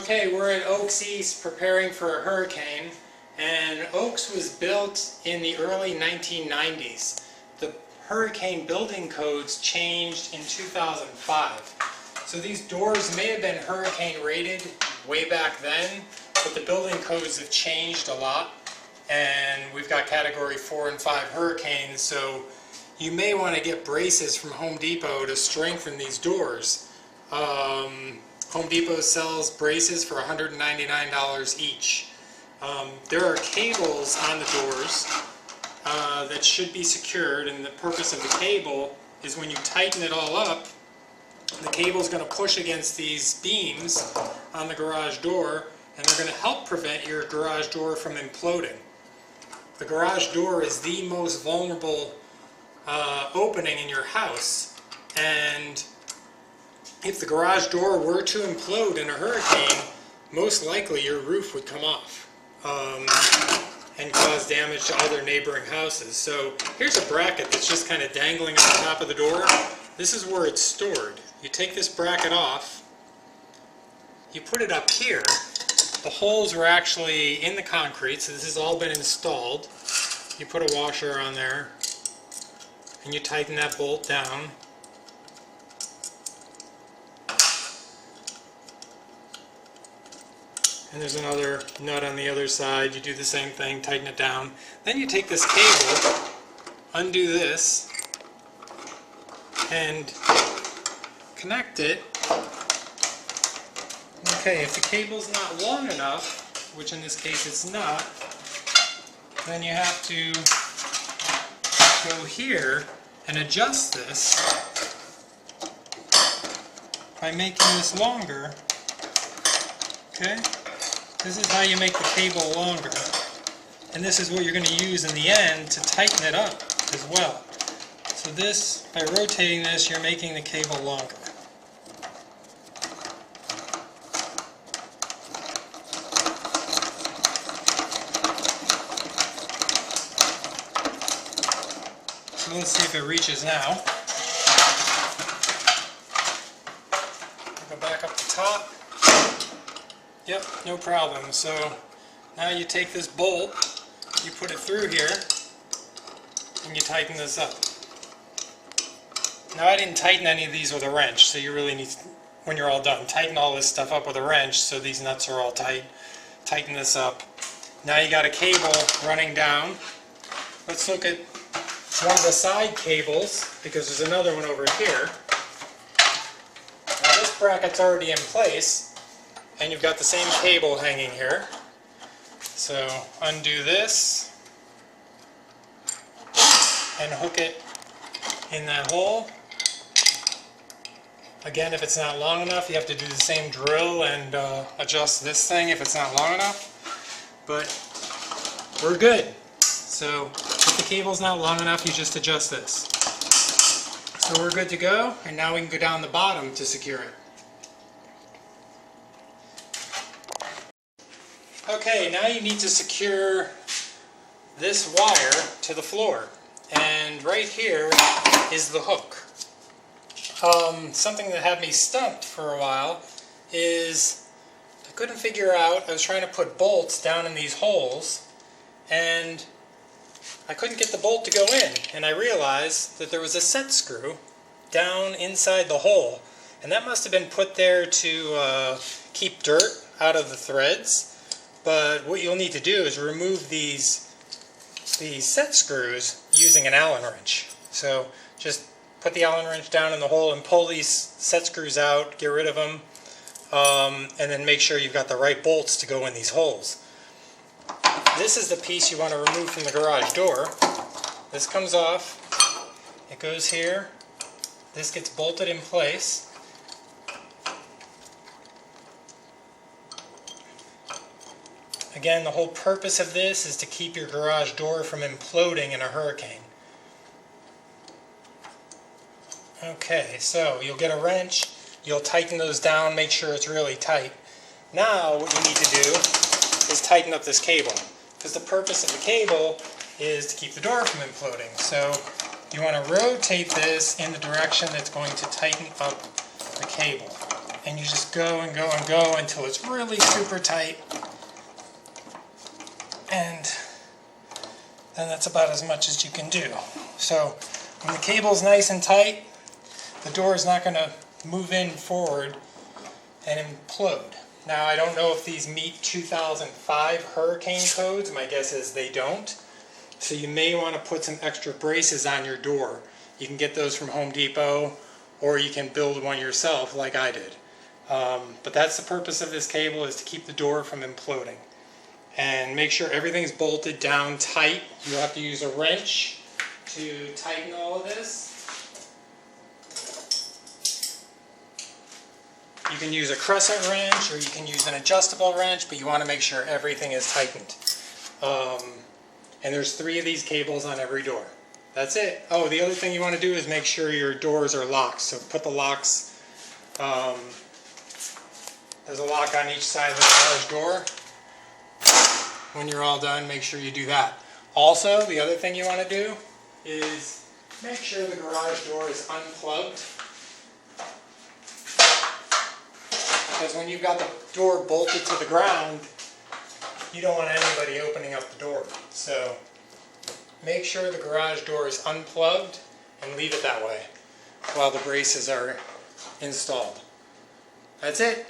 Okay, we're in Oaks East preparing for a hurricane, and Oaks was built in the early 1990s. The hurricane building codes changed in 2005. So these doors may have been hurricane rated way back then, but the building codes have changed a lot, and we've got category 4 and 5 hurricanes, so you may want to get braces from Home Depot to strengthen these doors. Home Depot sells braces for $199 each. There are cables on the doors that should be secured, and the purpose of the cable is when you tighten it all up, the cable is going to push against these beams on the garage door, and they're going to help prevent your garage door from imploding. The garage door is the most vulnerable opening in your house, and if the garage door were to implode in a hurricane, most likely your roof would come off and cause damage to other neighboring houses. So here's a bracket that's just kind of dangling on the top of the door. This is where it's stored. You take this bracket off, you put it up here. The holes are actually in the concrete, so this has all been installed. You put a washer on there, and you tighten that bolt down. And there's another nut on the other side. You do the same thing, tighten it down. Then you take this cable, undo this, and connect it. Okay, if the cable's not long enough, which in this case it's not, then you have to go here and adjust this by making this longer. Okay? This is how you make the cable longer. And this is what you're going to use in the end to tighten it up as well. So this, by rotating this, you're making the cable longer. So let's see if it reaches now. Go back up the top. Yep, no problem. So now you take this bolt, you put it through here, and you tighten this up. Now I didn't tighten any of these with a wrench, so you really need to, when you're all done, tighten all this stuff up with a wrench so these nuts are all tight. Tighten this up. Now you got a cable running down. Let's look at one of the side cables, because there's another one over here. Now this bracket's already in place, and you've got the same cable hanging here. So undo this and hook it in that hole. Again, if it's not long enough, you have to do the same drill and adjust this thing if it's not long enough. But we're good. So if the cable's not long enough, you just adjust this. So we're good to go, and now we can go down the bottom to secure it. Okay, now you need to secure this wire to the floor, and right here is the hook. Something that had me stumped for a while is I couldn't figure out, I was trying to put bolts down in these holes, and I couldn't get the bolt to go in, and I realized that there was a set screw down inside the hole, and that must have been put there to keep dirt out of the threads. But what you'll need to do is remove these set screws using an Allen wrench. So just put the Allen wrench down in the hole and pull these set screws out, get rid of them, and then make sure you've got the right bolts to go in these holes. This is the piece you want to remove from the garage door. This comes off, it goes here, this gets bolted in place. Again, the whole purpose of this is to keep your garage door from imploding in a hurricane. Okay, so you'll get a wrench, you'll tighten those down, make sure it's really tight. Now what you need to do is tighten up this cable, because the purpose of the cable is to keep the door from imploding. So you want to rotate this in the direction that's going to tighten up the cable. and you just go and go and go until it's really super tight, and then that's about as much as you can do. So when the cable's nice and tight, the door is not going to move in forward and implode. Now, I don't know if these meet 2005 hurricane codes. My guess is they don't. So you may want to put some extra braces on your door. You can get those from Home Depot, or you can build one yourself like I did. But that's the purpose of this cable, is to keep the door from imploding. And make sure everything's bolted down tight. You have to use a wrench to tighten all of this. You can use a crescent wrench, or you can use an adjustable wrench, but you want to make sure everything is tightened. And there's 3 of these cables on every door. That's it. Oh, the other thing you want to do is make sure your doors are locked. So put the locks, there's a lock on each side of the garage door. When you're all done, make sure you do that. Also, the other thing you want to do is make sure the garage door is unplugged. Because when you've got the door bolted to the ground, you don't want anybody opening up the door. So make sure the garage door is unplugged and leave it that way while the braces are installed. That's it.